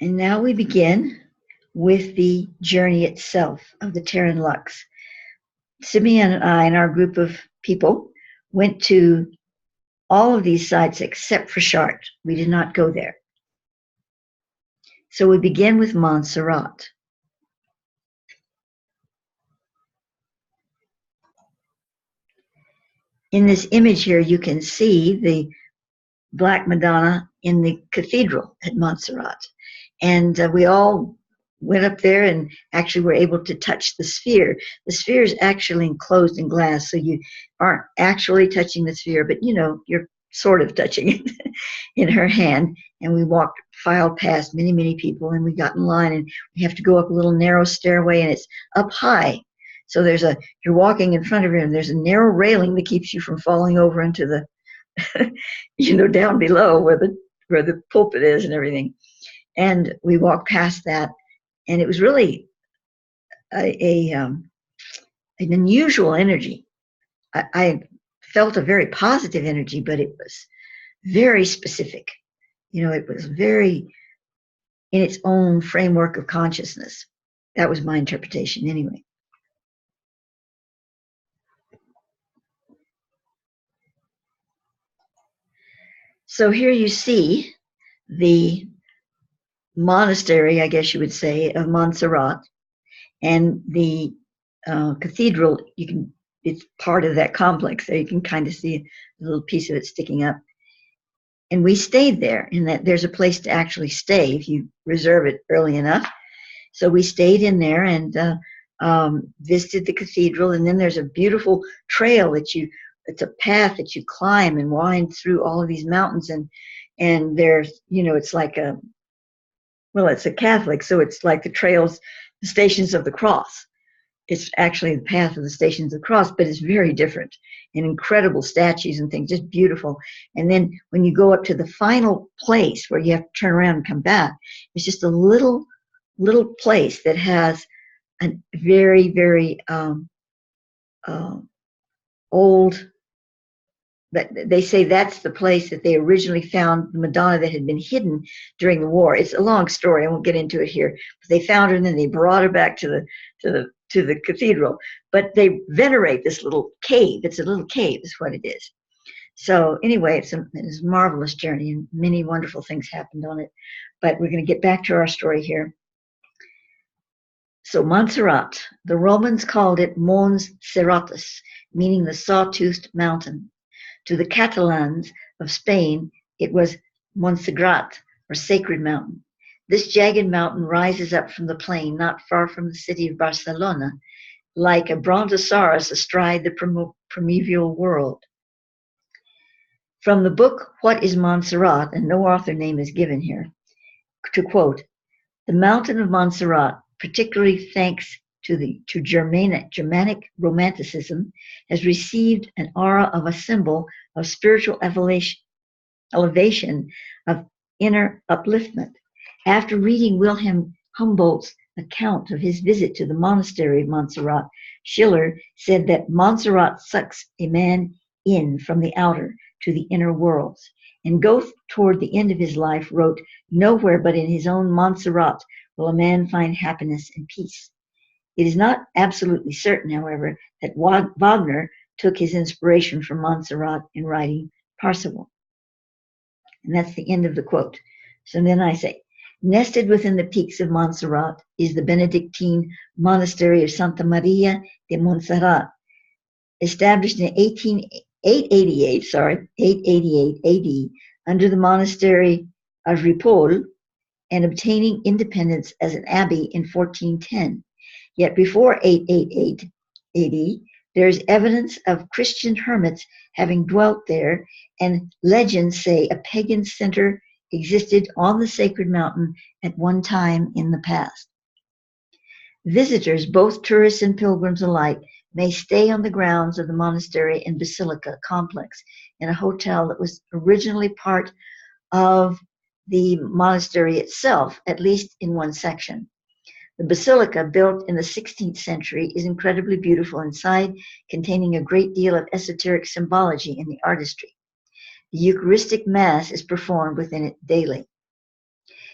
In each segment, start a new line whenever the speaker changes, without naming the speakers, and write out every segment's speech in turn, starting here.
And now we begin with the journey itself of the Terran Lux. Simeon and I and our group of people went to all of these sites except for Chartres. We did not go there. So we begin with Montserrat. In this image here, you can see the Black Madonna in the cathedral at Montserrat. And we all went up there and actually were able to touch the sphere. The sphere is actually enclosed in glass, so you aren't actually touching the sphere, but you know, you're sort of touching it in her hand. And we filed past many, many people, and we got in line, and we have to go up a little narrow stairway, and it's up high. So you're walking in front of her, and there's a narrow railing that keeps you from falling over into the, down below where the pulpit is and everything. And we walked past that, and it was really an unusual energy. I felt a very positive energy, but it was very specific. It was very in its own framework of consciousness. That was my interpretation anyway. So here you see the monastery, I guess you would say, of Montserrat, and the cathedral. It's part of that complex, so you can kind of see a little piece of it sticking up. And we stayed there, in that there's a place to actually stay if you reserve it early enough. So we stayed in there and visited the cathedral, and then there's a beautiful trail it's a path that you climb and wind through all of these mountains, and there's, it's like it's a Catholic, so it's like the Stations of the Cross. It's actually the path of the Stations of the Cross, but it's very different, and incredible statues and things, just beautiful. And then when you go up to the final place where you have to turn around and come back, it's just a little place that has a very, very old, that they say that's the place that they originally found the Madonna that had been hidden during the war. It's a long story, I won't get into it here. But they found her, and then they brought her back to the cathedral. But they venerate this little cave. It's a little cave is what it is. So anyway, it's a marvelous journey, and many wonderful things happened on it. But we're going to get back to our story here. So Montserrat, the Romans called it Mons Serratus, meaning the saw-toothed mountain. To the Catalans of Spain, it was Montserrat, or Sacred Mountain. This jagged mountain rises up from the plain not far from the city of Barcelona, like a brontosaurus astride the primeval world. From the book, What is Montserrat? And no author name is given here, to quote, "The mountain of Montserrat, particularly thanks to Germanic romanticism, has received an aura of a symbol of spiritual elevation, of inner upliftment. After reading Wilhelm Humboldt's account of his visit to the monastery of Montserrat, Schiller said that Montserrat sucks a man in from the outer to the inner worlds. And Goethe, toward the end of his life, wrote, 'Nowhere but in his own Montserrat will a man find happiness and peace.' It is not absolutely certain, however, that Wagner took his inspiration from Montserrat in writing Parsifal." And that's the end of the quote. So then I say, nested within the peaks of Montserrat is the Benedictine monastery of Santa Maria de Montserrat, established in 888 AD under the monastery of Ripoll, and obtaining independence as an abbey in 1410. Yet before 888 AD, there is evidence of Christian hermits having dwelt there, and legends say a pagan center existed on the sacred mountain at one time in the past. Visitors, both tourists and pilgrims alike, may stay on the grounds of the monastery and basilica complex in a hotel that was originally part of the monastery itself, at least in one section. The basilica, built in the 16th century, is incredibly beautiful inside, containing a great deal of esoteric symbology in the artistry. The Eucharistic Mass is performed within it daily.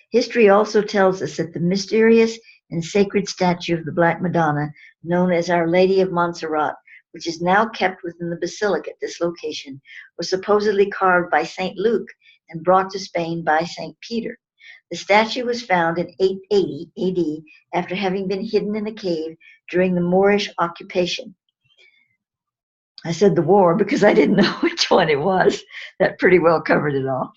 History also tells us that the mysterious and sacred statue of the Black Madonna, known as Our Lady of Montserrat, which is now kept within the basilica at this location, was supposedly carved by St. Luke and brought to Spain by St. Peter. The statue was found in 880 AD after having been hidden in a cave during the Moorish occupation. I said the war because I didn't know which one it was. That pretty well covered it all.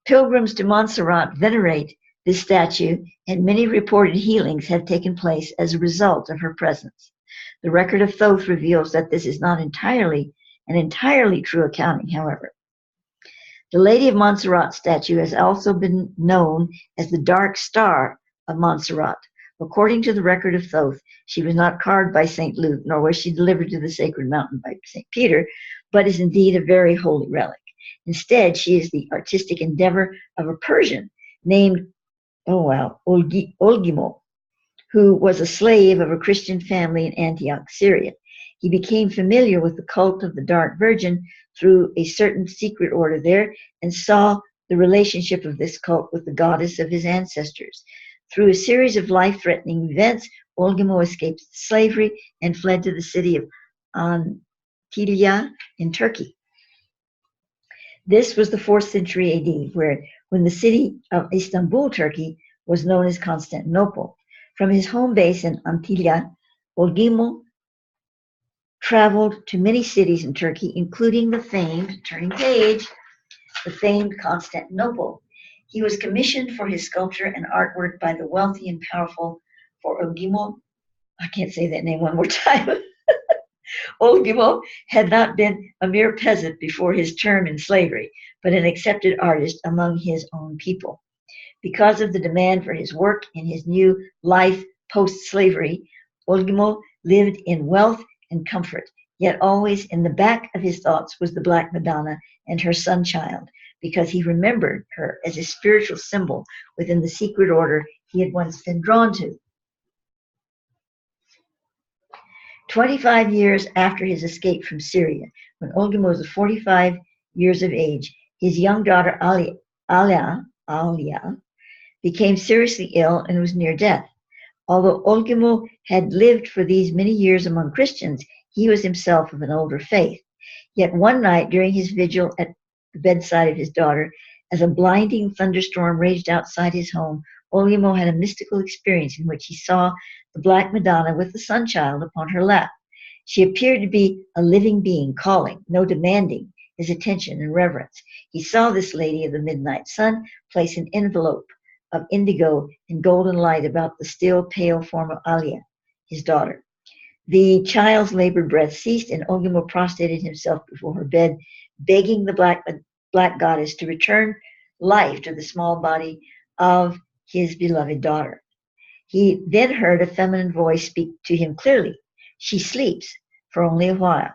Pilgrims to Montserrat venerate this statue, and many reported healings have taken place as a result of her presence. The record of Thoth reveals that this is not an entirely true accounting, however. The Lady of Montserrat statue has also been known as the Dark Star of Montserrat. According to the record of Thoth, she was not carved by St. Luke, nor was she delivered to the sacred mountain by St. Peter, but is indeed a very holy relic. Instead, she is the artistic endeavor of a Persian named, Olgimo, who was a slave of a Christian family in Antioch, Syria. He became familiar with the cult of the Dark Virgin through a certain secret order there and saw the relationship of this cult with the goddess of his ancestors. Through a series of life-threatening events, Olgimo escaped slavery and fled to the city of Antalya in Turkey. This was the 4th century AD, when the city of Istanbul, Turkey, was known as Constantinople. From his home base in Antalya, Olgimo traveled to many cities in Turkey, including the famed Constantinople. He was commissioned for his sculpture and artwork by the wealthy and powerful Olgimo. I can't say that name one more time. Olgimo had not been a mere peasant before his term in slavery, but an accepted artist among his own people. Because of the demand for his work in his new life post-slavery, Olgimo lived in wealth and comfort, yet always in the back of his thoughts was the Black Madonna and her son-child, because he remembered her as a spiritual symbol within the secret order he had once been drawn to. 25 years after his escape from Syria, when Olgimo was 45 years of age, his young daughter Alia became seriously ill and was near death. Although Olgimo had lived for these many years among Christians, he was himself of an older faith. Yet one night during his vigil at the bedside of his daughter, as a blinding thunderstorm raged outside his home, Olgimo had a mystical experience in which he saw the Black Madonna with the Sun-Child upon her lap. She appeared to be a living being, calling, no demanding, his attention and reverence. He saw this Lady of the Midnight Sun place an envelope of indigo and golden light about the still pale form of Alia, his daughter. The child's labored breath ceased, and Olgimo prostrated himself before her bed, begging the black goddess to return life to the small body of his beloved daughter. He then heard a feminine voice speak to him clearly. She sleeps for only a while.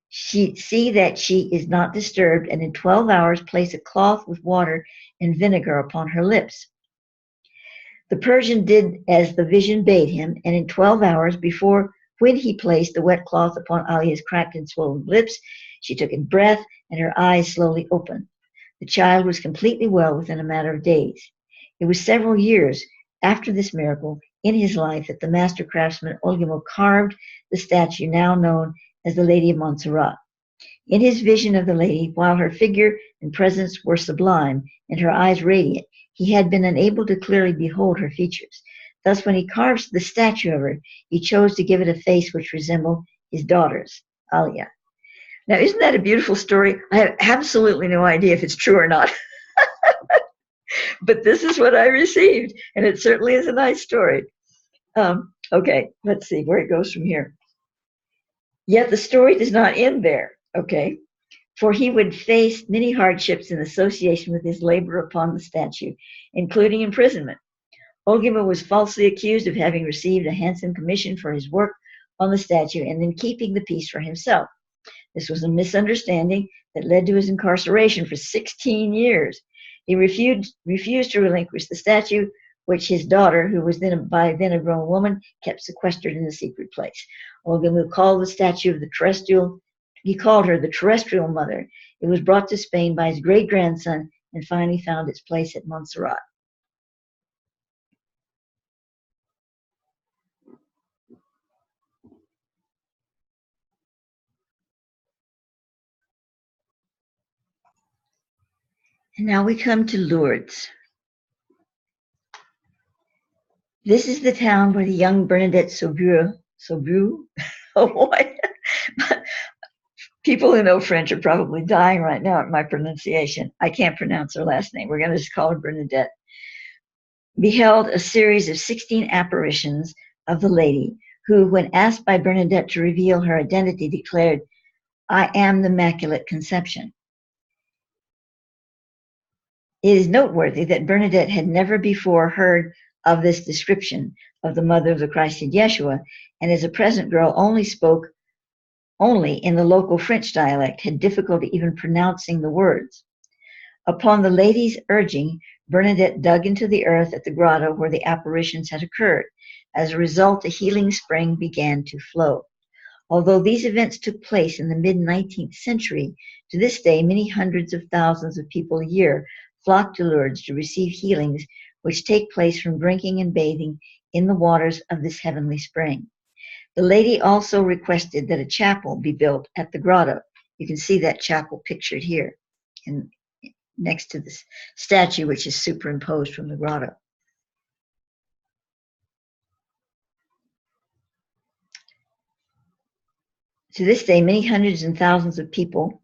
See that she is not disturbed, and in 12 hours place a cloth with water and vinegar upon her lips. The Persian did as the vision bade him, and in 12 hours when he placed the wet cloth upon Alia's cracked and swollen lips, she took a breath and her eyes slowly opened. The child was completely well within a matter of days. It was several years after this miracle in his life that the master craftsman Olgimo carved the statue now known as the Lady of Montserrat. In his vision of the lady, while her figure and presence were sublime and her eyes radiant, he had been unable to clearly behold her features. Thus, when he carved the statue of her, he chose to give it a face which resembled his daughter's, Alia. Now, isn't that a beautiful story? I have absolutely no idea if it's true or not. But this is what I received, and it certainly is a nice story. Okay, let's see where it goes from here. Yet the story does not end there, okay? For he would face many hardships in association with his labor upon the statue, including imprisonment. Olgimo was falsely accused of having received a handsome commission for his work on the statue and then keeping the piece for himself. This was a misunderstanding that led to his incarceration for 16 years. He refused to relinquish the statue, which his daughter, who was by then a grown woman, kept sequestered in a secret place. Olgimo called the statue of the terrestrial, he called her the terrestrial mother. It was brought to Spain by his great-grandson and finally found its place at Montserrat. And now we come to Lourdes. This is the town where the young Bernadette Soubirous, oh boy, people who know French are probably dying right now at my pronunciation. I can't pronounce her last name. We're going to just call her Bernadette. Beheld a series of 16 apparitions of the lady, who, when asked by Bernadette to reveal her identity, declared, "I am the Immaculate Conception." It is noteworthy that Bernadette had never before heard of this description of the mother of the Christed Yeshua, and as a peasant girl spoke only in the local French dialect, had difficulty even pronouncing the words. Upon the lady's urging, Bernadette dug into the earth at the grotto where the apparitions had occurred. As a result, a healing spring began to flow. Although these events took place in the mid-19th century, to this day, many hundreds of thousands of people a year flock to Lourdes to receive healings which take place from drinking and bathing in the waters of this heavenly spring. The lady also requested that a chapel be built at the grotto. You can see that chapel pictured here and next to this statue, which is superimposed from the grotto. To this day, many hundreds and thousands of people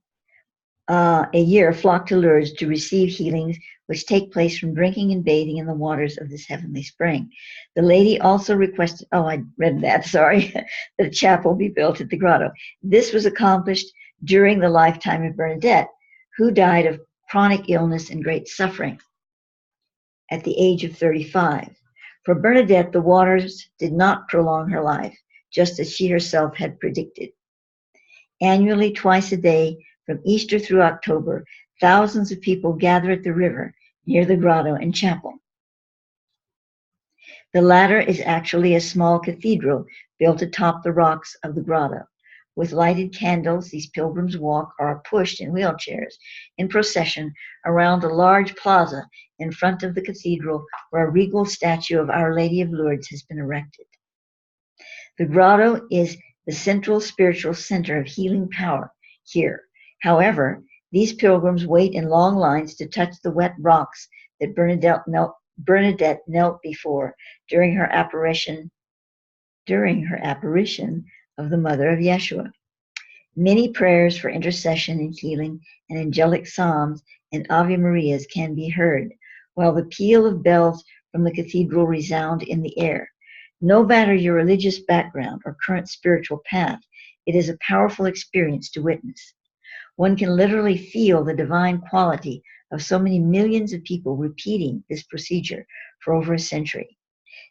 a year flock to Lourdes to receive healings which take place from drinking and bathing in the waters of this heavenly spring. The lady also requested, I read that, sorry, that a chapel be built at the grotto. This was accomplished during the lifetime of Bernadette, who died of chronic illness and great suffering at the age of 35. For Bernadette, the waters did not prolong her life, just as she herself had predicted. Annually, twice a day, from Easter through October, thousands of people gather at the river near the grotto and chapel. The latter is actually a small cathedral built atop the rocks of the grotto. With lighted candles, these pilgrims walk or are pushed in wheelchairs in procession around a large plaza in front of the cathedral where a regal statue of Our Lady of Lourdes has been erected. The grotto is the central spiritual center of healing power here. However, these pilgrims wait in long lines to touch the wet rocks that Bernadette knelt before during her apparition of the Mother of Yeshua. Many prayers for intercession and healing and angelic psalms and Ave Marias can be heard, while the peal of bells from the cathedral resound in the air. No matter your religious background or current spiritual path, it is a powerful experience to witness. One can literally feel the divine quality of so many millions of people repeating this procedure for over a century.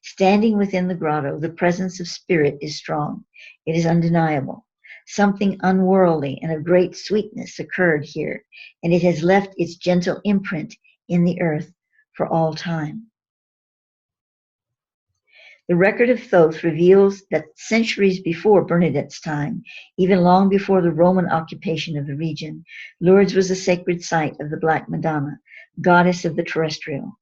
Standing within the grotto, the presence of spirit is strong. It is undeniable. Something unworldly and of great sweetness occurred here, and it has left its gentle imprint in the earth for all time. The record of Thoth reveals that centuries before Bernadette's time, even long before the Roman occupation of the region, Lourdes was a sacred site of the Black Madonna, goddess of the terrestrial.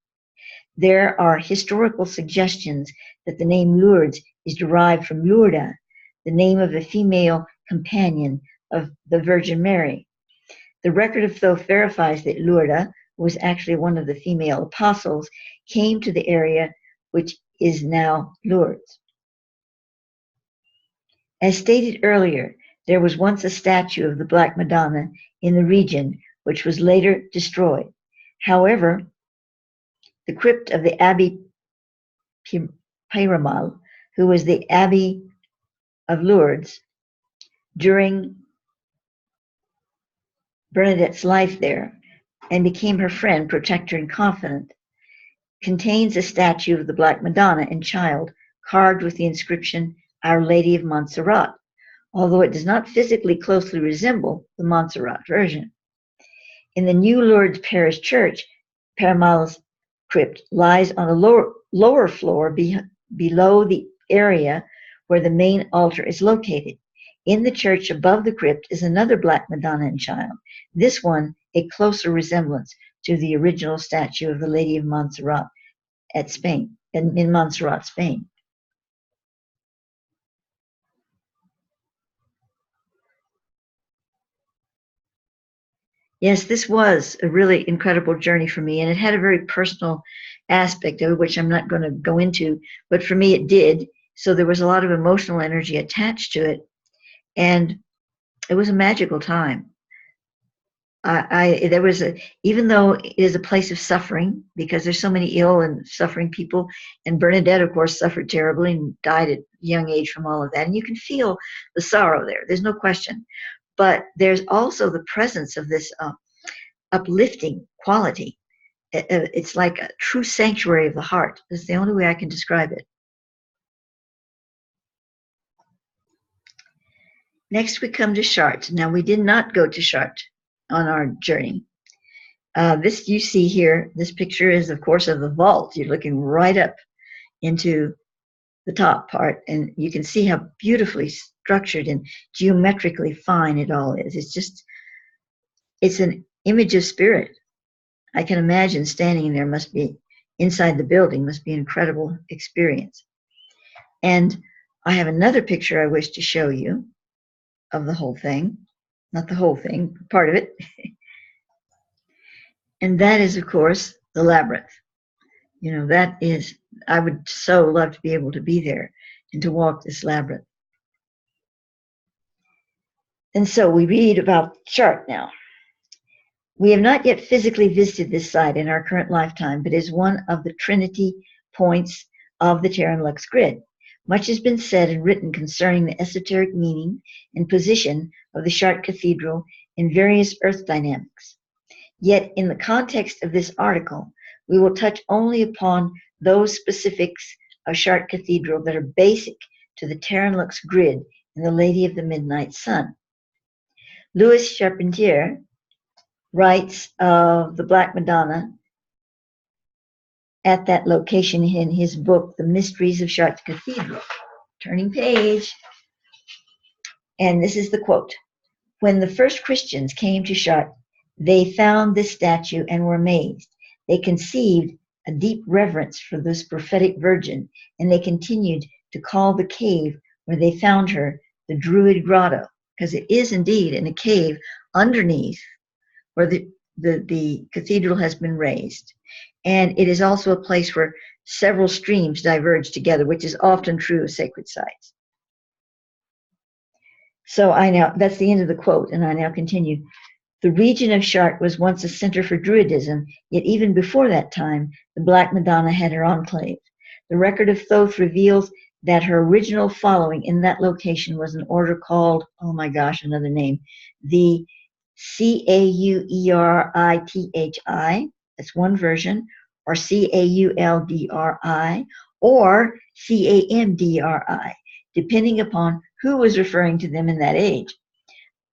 There are historical suggestions that the name Lourdes is derived from Lourda, the name of a female companion of the Virgin Mary. The record of Thoth verifies that Lourda, who was actually one of the female apostles, came to the area which is now Lourdes. As stated earlier, there was once a statue of the Black Madonna in the region, which was later destroyed. However, the crypt of the Abbé Peyramal, who was the Abbé of Lourdes during Bernadette's life there, and became her friend, protector, and confidant, contains a statue of the Black Madonna and Child carved with the inscription, Our Lady of Montserrat, although it does not physically closely resemble the Montserrat version. In the New Lourdes Parish Church, Peyramal's crypt lies on a lower floor below the area where the main altar is located. In the church above the crypt is another Black Madonna and Child, this one a closer resemblance to the original statue of the Lady of Montserrat at Spain, in Montserrat, Spain. Yes, this was a really incredible journey for me, and it had a very personal aspect of it, which I'm not going to go into, but for me it did. So there was a lot of emotional energy attached to it, and it was a magical time. There was even though it is a place of suffering, because there's so many ill and suffering people, and Bernadette, of course, suffered terribly and died at a young age from all of that, and you can feel the sorrow there. There's no question. But there's also the presence of this uplifting quality. It's like a true sanctuary of the heart. That's the only way I can describe it. Next, we come to Chartres. Now, we did not go to Chartres on our journey. This you see here, this picture is, of course, of the vault. You're looking right up into the top part, and you can see how beautifully structured and geometrically fine it all is. It's an image of spirit. I can imagine standing in there must be, inside the building, must be an incredible experience. And I have another picture I wish to show you of the whole thing. Not the whole thing, part of it. And that is, of course, the labyrinth. You know, that is, I would so love to be able to be there and to walk this labyrinth. And so we read about the chart now. We have not yet physically visited this site in our current lifetime, but is one of the trinity points of the Terran Lux grid. Much has been said and written concerning the esoteric meaning and position of the Chartres Cathedral in various earth dynamics. Yet, in the context of this article, we will touch only upon those specifics of Chartres Cathedral that are basic to the Terran Lux grid and the Lady of the Midnight Sun. Louis Charpentier writes of the Black Madonna at that location in his book, The Mysteries of Chartres Cathedral. Turning page. And this is the quote. When the first Christians came to Chartres, they found this statue and were amazed. They conceived a deep reverence for this prophetic virgin, and they continued to call the cave where they found her the Druid Grotto, because it is indeed in a cave underneath where the cathedral has been raised. And it is also a place where several streams diverge together, which is often true of sacred sites. So that's the end of the quote, and I now continue. The region of Chartres was once a center for Druidism, yet even before that time, the Black Madonna had her enclave. The record of Thoth reveals that her original following in that location was an order called, oh my gosh, another name, the Cauerithi, that's one version, or Cauldri, or Camdri, depending upon who was referring to them in that age.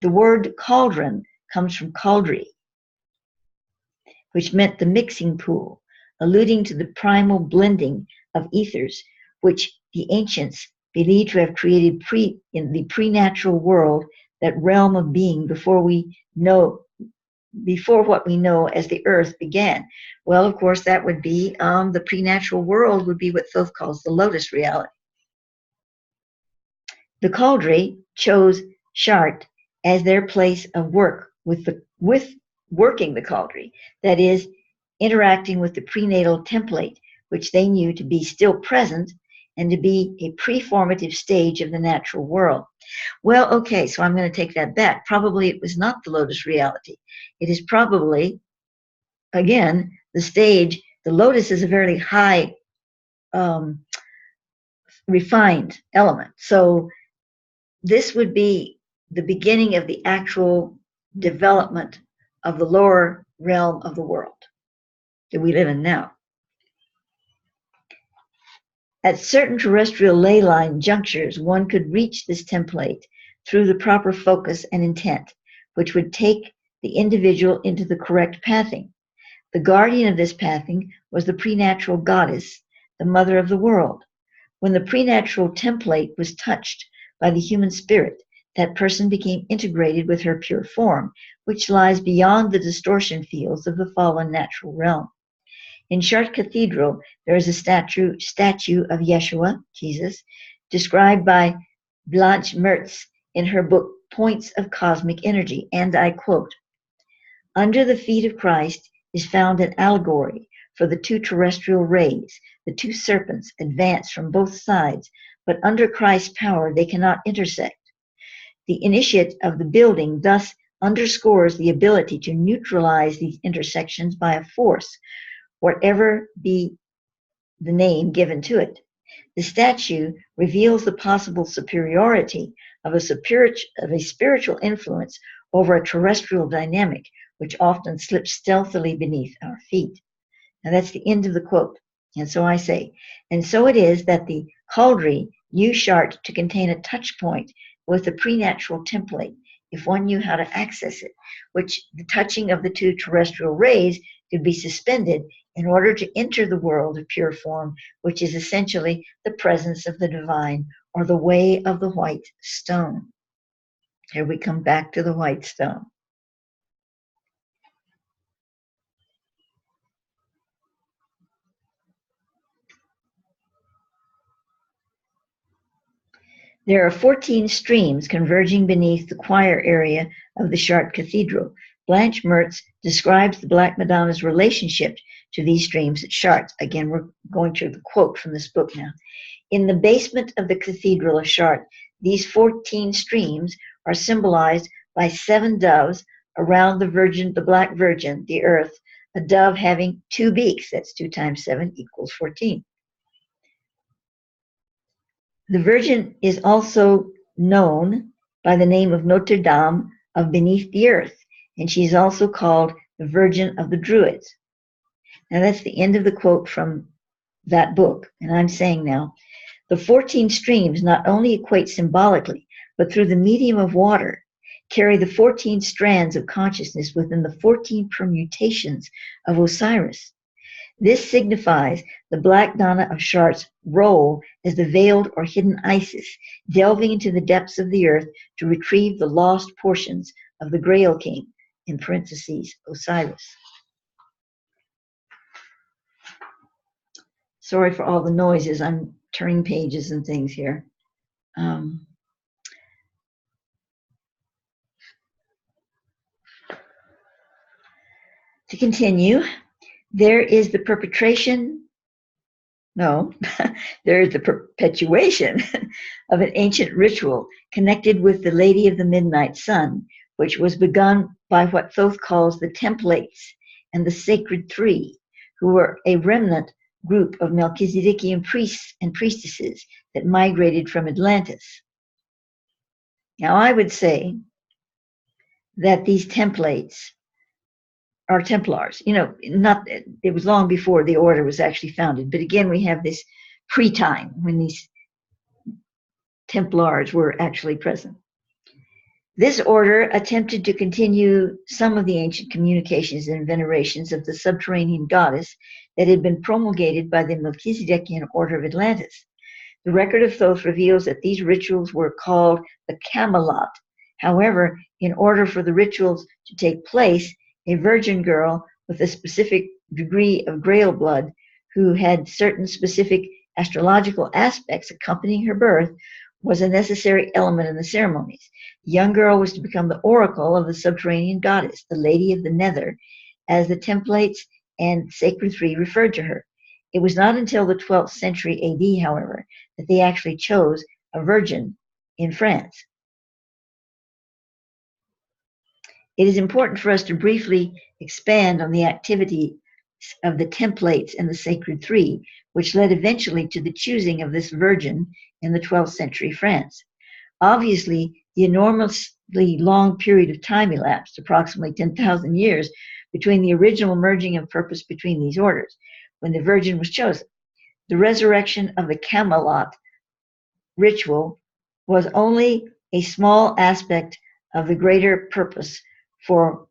The word cauldron comes from cauldri, which meant the mixing pool, alluding to the primal blending of ethers, which the ancients believed to have created in the pre-natural world, that realm of being before what we know as the earth began. Well, of course, that would be the pre-natural world would be what Thoth calls the lotus reality. The Cauldri chose Chartres as their place of work with working the Cauldri, that is, interacting with the prenatal template, which they knew to be still present and to be a preformative stage of the natural world. Well, okay, so I'm going to take that back. Probably it was not the lotus reality. It is probably, again, the stage. The lotus is a very high, refined element. So this would be the beginning of the actual development of the lower realm of the world that we live in now. At certain terrestrial ley line junctures, one could reach this template through the proper focus and intent, which would take the individual into the correct pathing. The guardian of this pathing was the preternatural goddess, the mother of the world. When the preternatural template was touched by the human spirit, that person became integrated with her pure form, which lies beyond the distortion fields of the fallen natural realm. In Chartres Cathedral, there is a statue of Yeshua, Jesus, described by Blanche Mertz in her book Points of Cosmic Energy, and I quote, "Under the feet of Christ is found an allegory for the two terrestrial rays. The two serpents advance from both sides, but under Christ's power they cannot intersect. The initiate of the building thus underscores the ability to neutralize these intersections by a force, whatever be the name given to it. The statue reveals the possible superiority of a spiritual influence over a terrestrial dynamic, which often slips stealthily beneath our feet." Now that's the end of the quote. And so I say, and so it is that the cauldron used Chartres to contain a touch point with a preternatural template, if one knew how to access it, which the touching of the two terrestrial rays could be suspended in order to enter the world of pure form, which is essentially the presence of the divine, or the way of the white stone. Here we come back to the white stone. There are 14 streams converging beneath the choir area of the Chartres Cathedral. Blanche Mertz describes the Black Madonna's relationship to these streams at Chartres. Again, we're going to the quote from this book now. "In the basement of the Cathedral of Chartres, these 14 streams are symbolized by 7 doves around the Virgin, the Black Virgin, the Earth, a dove having 2 beaks. That's 2 times 7 equals 14. The Virgin is also known by the name of Notre Dame of Beneath the Earth, and she is also called the Virgin of the Druids." Now that's the end of the quote from that book, and I'm saying now, the 14 streams not only equate symbolically, but through the medium of water, carry the 14 strands of consciousness within the 14 permutations of Osiris. This signifies the Black Donna of Chartres' role as the veiled or hidden Isis, delving into the depths of the earth to retrieve the lost portions of the Grail King, in parentheses, Osiris. Sorry for all the noises. I'm turning pages and things here. To continue, there is the perpetration, no, there is the perpetuation of an ancient ritual connected with the Lady of the Midnight Sun, which was begun by what Thoth calls the Templates and the Sacred Three, who were a remnant group of Melchizedekian priests and priestesses that migrated from Atlantis. Now, I would say that these Templates are Templars. You know, it was long before the order was actually founded, but again, we have this pre-time when these Templars were actually present. This order attempted to continue some of the ancient communications and venerations of the subterranean goddess that had been promulgated by the Melchizedekian Order of Atlantis. The record of Thoth reveals that these rituals were called the Camelot. However, in order for the rituals to take place, a virgin girl with a specific degree of Grail blood, who had certain specific astrological aspects accompanying her birth, was a necessary element in the ceremonies. The young girl was to become the oracle of the subterranean goddess, the Lady of the Nether, as the Templates and Sacred Three referred to her. It was not until the 12th century AD, however, that they actually chose a virgin in France. It is important for us to briefly expand on the activity of the Templates and the Sacred Three, which led eventually to the choosing of this virgin in the 12th century France. Obviously, the enormously long period of time elapsed, approximately 10,000 years, between the original merging of purpose between these orders, when the virgin was chosen. The resurrection of the Camelot ritual was only a small aspect of the greater purpose for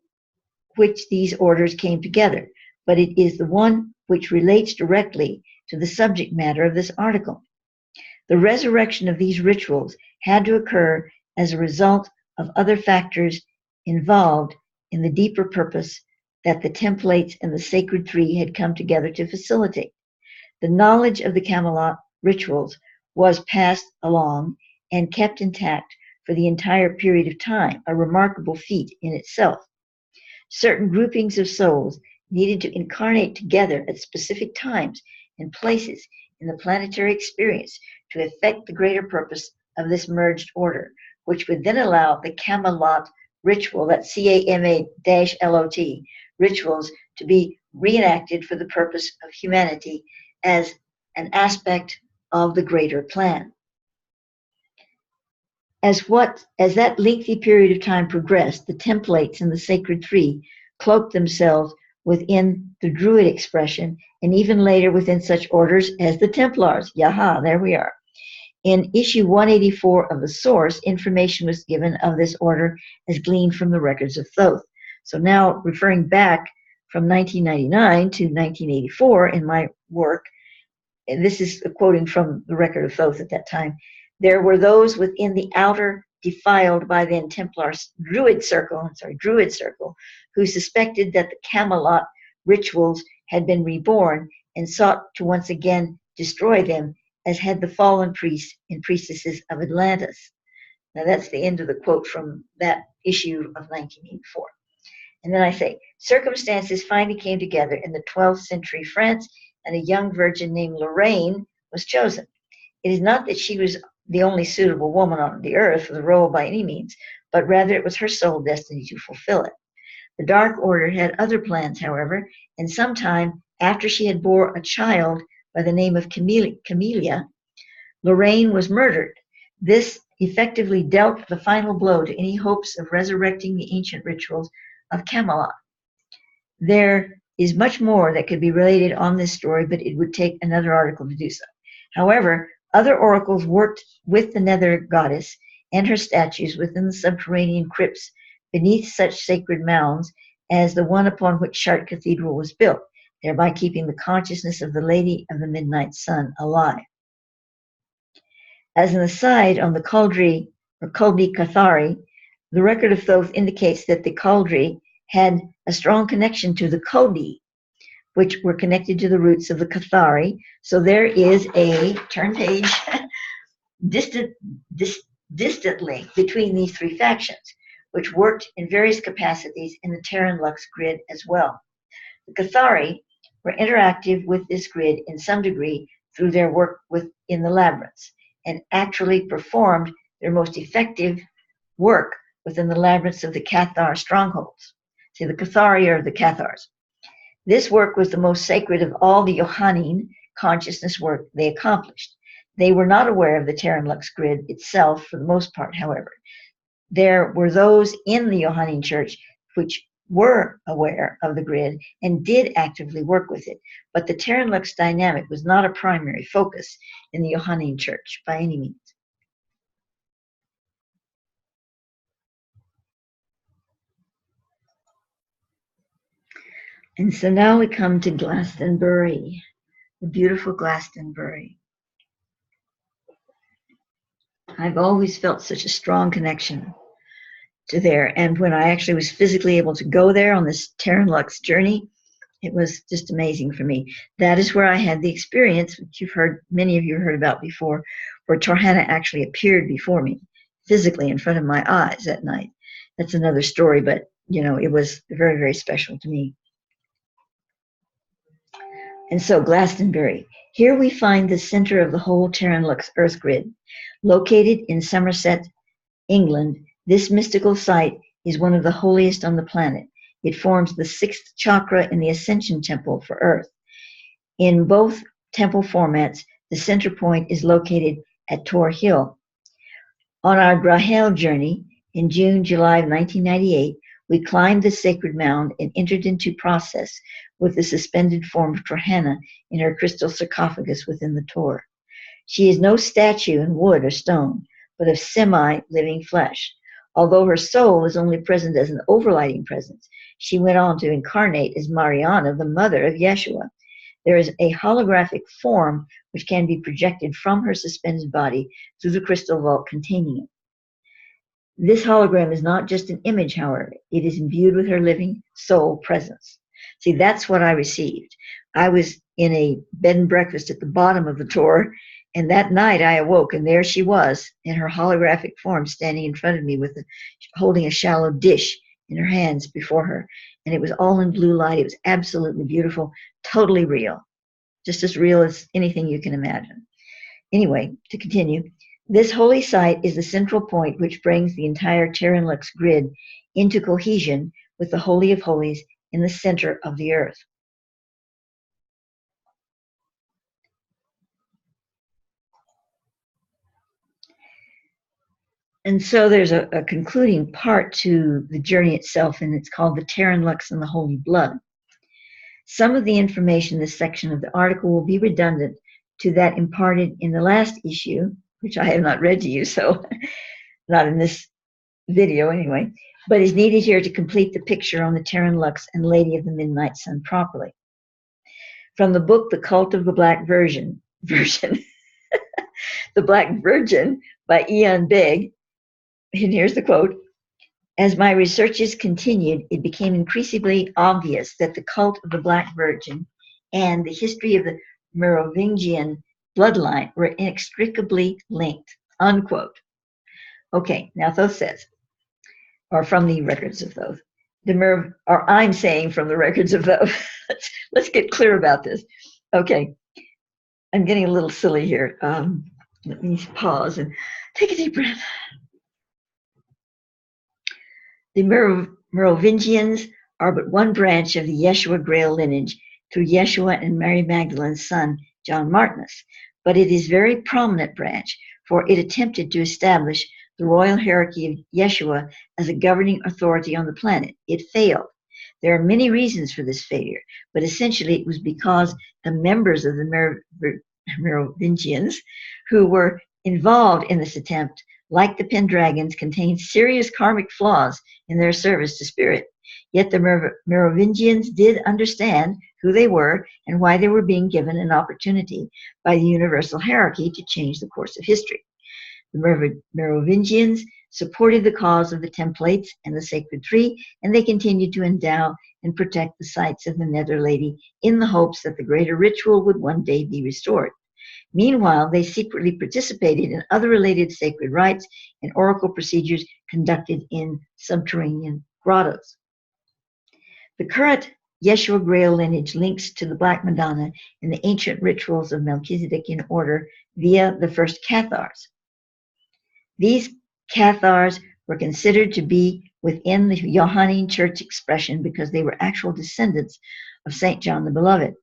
which these orders came together, but it is the one which relates directly to the subject matter of this article. The resurrection of these rituals had to occur as a result of other factors involved in the deeper purpose that the templates and the sacred three had come together to facilitate. The knowledge of the Camelot rituals was passed along and kept intact for the entire period of time, a remarkable feat in itself. Certain groupings of souls needed to incarnate together at specific times and places in the planetary experience to effect the greater purpose of this merged order, which would then allow the Camelot ritual, that CAMA-LOT rituals, to be reenacted for the purpose of humanity as an aspect of the greater plan. As that lengthy period of time progressed, the templates and the sacred three cloaked themselves within the Druid expression, and even later within such orders as the Templars. Yaha, there we are. In issue 184 of the source, information was given of this order as gleaned from the records of Thoth. So now, referring back from 1999 to 1984 in my work, and this is quoting from the record of Thoth at that time, there were those within the outer defiled by then Templar Druid circle, who suspected that the Camelot rituals had been reborn and sought to once again destroy them, as had the fallen priests and priestesses of Atlantis. Now that's the end of the quote from that issue of 1984. And then I say, circumstances finally came together in the 12th century France, and a young virgin named Lorraine was chosen. It is not that she was the only suitable woman on the earth for the role by any means, but rather it was her sole destiny to fulfill it. The Dark Order had other plans, however, and sometime after she had bore a child by the name of Camellia, Lorraine was murdered. This effectively dealt the final blow to any hopes of resurrecting the ancient rituals of Camelot. There is much more that could be related on this story, but it would take another article to do so. However, other oracles worked with the Nether Goddess and her statues within the subterranean crypts beneath such sacred mounds as the one upon which Chartres Cathedral was built, thereby keeping the consciousness of the Lady of the Midnight Sun alive. As an aside, on the Culdri or Culdri Cathari, the record of Thoth indicates that the Culdri had a strong connection to the Codi, which were connected to the roots of the Cathari. So there is a turn page distant link between these three factions, which worked in various capacities in the Terran Lux grid as well. The Cathari were interactive with this grid in some degree through their work within the labyrinths, and actually performed their most effective work within the labyrinths of the Cathar strongholds. See, the Cathari are the Cathars. This work was the most sacred of all the Johannine consciousness work they accomplished. They were not aware of the Terran Lux grid itself for the most part, however. There were those in the Johannine Church which were aware of the grid and did actively work with it, but the Terran Lux dynamic was not a primary focus in the Johannine Church by any means. And so now we come to Glastonbury, the beautiful Glastonbury. I've always felt such a strong connection to there, and when I actually was physically able to go there on this Terran Lux journey, it was just amazing for me. That is where I had the experience, which many of you heard about before, where Torhana actually appeared before me, physically in front of my eyes that night. That's another story, but it was very, very special to me. And so Glastonbury, here we find the center of the whole Terran Lux Earth grid. Located in Somerset, England, this mystical site is one of the holiest on the planet. It forms the sixth chakra in the Ascension Temple for Earth. In both temple formats, the center point is located at Tor Hill. On our Grahel journey in July of 1998, we climbed the sacred mound and entered into process with the suspended form of Torhana in her crystal sarcophagus within the Tor. She is no statue in wood or stone, but of semi-living flesh. Although her soul is only present as an overlighting presence, she went on to incarnate as Mariana, the mother of Yeshua. There is a holographic form which can be projected from her suspended body through the crystal vault containing it. This hologram is not just an image, however. It is imbued with her living soul presence. See, that's what I received. I was in a bed and breakfast at the bottom of the tour, and that night I awoke, and there she was in her holographic form, standing in front of me holding a shallow dish in her hands before her. And it was all in blue light. It was absolutely beautiful, totally real, just as real as anything you can imagine. Anyway, to continue, this holy site is the central point which brings the entire Terran Lux grid into cohesion with the Holy of Holies in the center of the earth. And so there's a concluding part to the journey itself, and it's called the Terran Lux and the Holy Blood. Some of the information in this section of the article will be redundant to that imparted in the last issue, which I have not read to you, so not in this video anyway, but is needed here to complete the picture on the Terran Lux and Lady of the Midnight Sun properly. From the book, The Cult of the Black Version, The Black Virgin by Ian Begg, and here's the quote: "As my researches continued, it became increasingly obvious that the cult of the Black Virgin and the history of the Merovingian bloodline were inextricably linked," unquote. Okay, now Thoth says, or from the records of Thoth, or I'm saying from the records of Thoth. Let's get clear about this. Okay, I'm getting a little silly here. Let me pause and take a deep breath. The Merovingians are but one branch of the Yeshua Grail lineage through Yeshua and Mary Magdalene's son, John Martinus, but it is a very prominent branch, for it attempted to establish the royal hierarchy of Yeshua as a governing authority on the planet. It failed. There are many reasons for this failure, but essentially it was because the members of the Merovingians who were involved in this attempt, like the Pendragons, contained serious karmic flaws in their service to spirit. Yet the Merovingians did understand who they were and why they were being given an opportunity by the universal hierarchy to change the course of history. The Merovingians supported the cause of the Templates and the Sacred Tree, and they continued to endow and protect the sites of the Nether Lady in the hopes that the greater ritual would one day be restored. Meanwhile, they secretly participated in other related sacred rites and oracle procedures conducted in subterranean grottos. The current Yeshua Grail lineage links to the Black Madonna in the ancient rituals of Melchizedekian order via the first Cathars. These Cathars were considered to be within the Johannine Church expression because they were actual descendants of St. John the Beloved.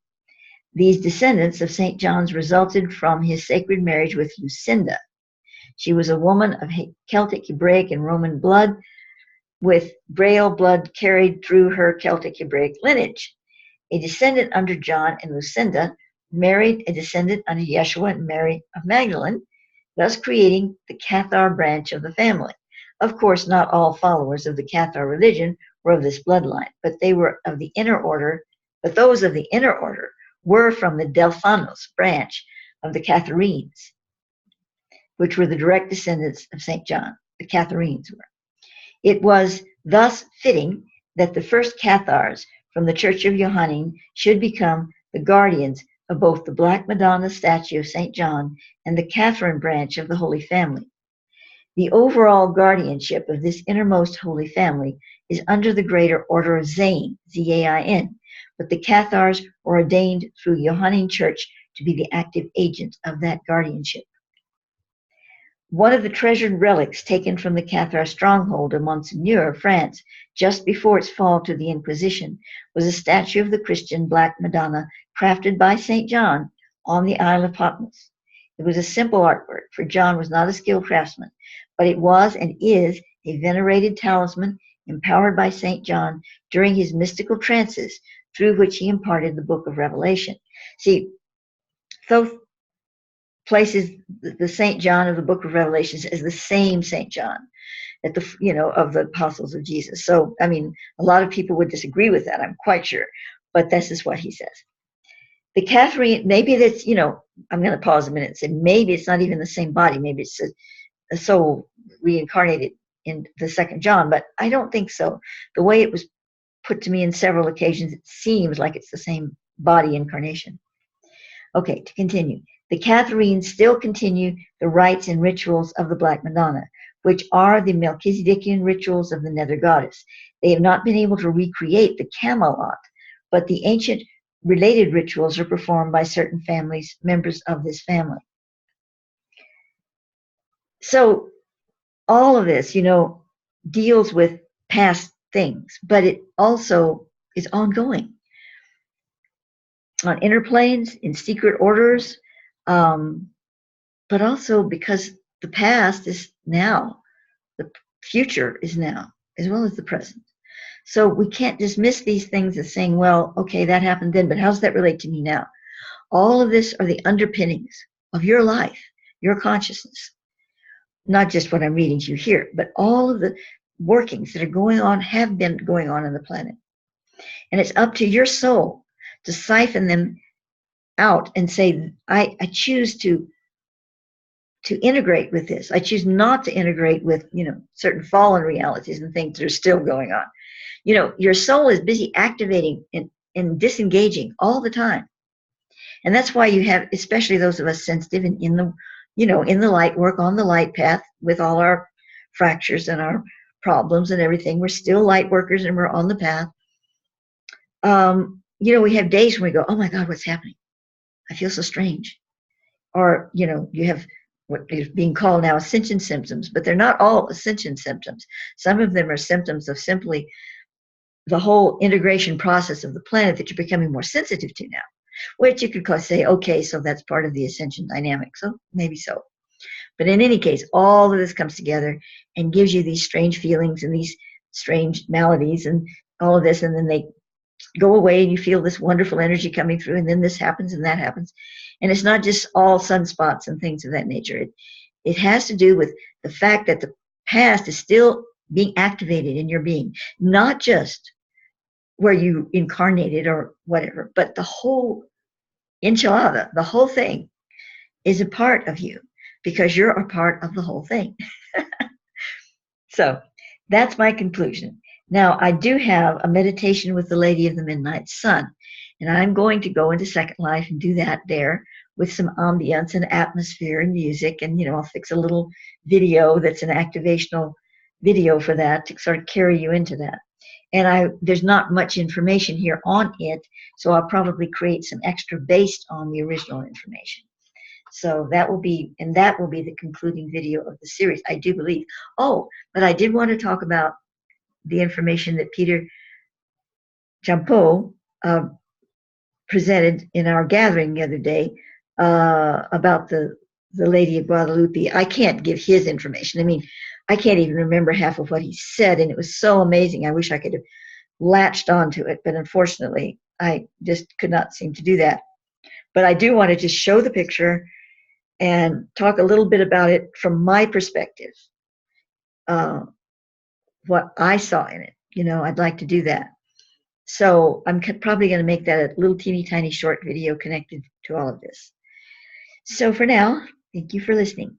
These descendants of St. John's resulted from his sacred marriage with Lucinda. She was a woman of Celtic, Hebraic, and Roman blood, with Grail blood carried through her Celtic Hebraic lineage. A descendant under John and Lucinda married a descendant under Yeshua and Mary of Magdalene, thus creating the Cathar branch of the family. Of course, not all followers of the Cathar religion were of this bloodline, but they were of the inner order, but those of the inner order were from the Delphanos branch of the Catharines, which were the direct descendants of St. John. The Catharines were. It was thus fitting that the first Cathars from the Church of Johannine should become the guardians of both the Black Madonna statue of St. John and the Catherine branch of the Holy Family. The overall guardianship of this innermost Holy Family is under the greater order of Zain, Z-A-I-N, but the Cathars were ordained through the Johannine Church to be the active agent of that guardianship. One of the treasured relics taken from the Cathar stronghold of Monseigneur, France, just before its fall to the Inquisition, was a statue of the Christian Black Madonna crafted by St. John on the Isle of Patmos. It was a simple artwork, for John was not a skilled craftsman, but it was and is a venerated talisman empowered by St. John during his mystical trances, through which he imparted the book of Revelation. See, Thoth places the St. John of the book of Revelations as the same St. John at of the apostles of Jesus. So, I mean, a lot of people would disagree with that, I'm quite sure, but this is what he says. The Catherine, maybe that's, I'm going to pause a minute and say, maybe it's not even the same body. Maybe it's a soul reincarnated in the second John, but I don't think so. The way it was put to me in several occasions, it seems like it's the same body incarnation. Okay, to continue. The Catharines still continue the rites and rituals of the Black Madonna, which are the Melchizedekian rituals of the Nether Goddess. They have not been able to recreate the Camelot, but the ancient related rituals are performed by certain families, members of this family. So all of this, deals with past things, but it also is ongoing on inner planes, in secret orders, but also because the past is now, the future is now, as well as the present. So we can't dismiss these things as saying, well, okay, that happened then, but how does that relate to me now? All of this are the underpinnings of your life, your consciousness. Not just what I'm reading to you here, but all of the workings that are going on, have been going on the planet. And it's up to your soul to siphon them out and say, I choose to integrate with this. I choose not to integrate with, certain fallen realities and things that are still going on. Your soul is busy activating and disengaging all the time. And that's why you have, especially those of us sensitive and in the light work, on the light path, with all our fractures and our problems and everything, we're still light workers and we're on the path. We have days when we go, oh my God, what's happening? I feel so strange. Or, you have what is being called now ascension symptoms, but they're not all ascension symptoms. Some of them are symptoms of simply the whole integration process of the planet that you're becoming more sensitive to now, which you could say, okay, so that's part of the ascension dynamic. So maybe so. But in any case, all of this comes together and gives you these strange feelings and these strange maladies and all of this, and then they go away and you feel this wonderful energy coming through, and then this happens and that happens. And it's not just all sunspots and things of that nature. It has to do with the fact that the past is still being activated in your being, not just where you incarnated or whatever, but the whole enchilada, the whole thing is a part of you because you're a part of the whole thing. So that's my conclusion. Now, I do have a meditation with the Lady of the Midnight Sun, and I'm going to go into Second Life and do that there with some ambience and atmosphere and music, and I'll fix a little video that's an activational video for that to sort of carry you into that. And there's not much information here on it, so I'll probably create some extra based on the original information. So that will be the concluding video of the series, I do believe. Oh, but I did want to talk about the information that Peter Champeau presented in our gathering the other day about the Lady of Guadalupe. I can't give his information. I mean, I can't even remember half of what he said, and it was so amazing. I wish I could have latched onto it, but unfortunately, I just could not seem to do that. But I do want to just show the picture and talk a little bit about it from my perspective, what I saw in it. I'd like to do that. So I'm probably going to make that a little teeny tiny short video connected to all of this. So for now, thank you for listening.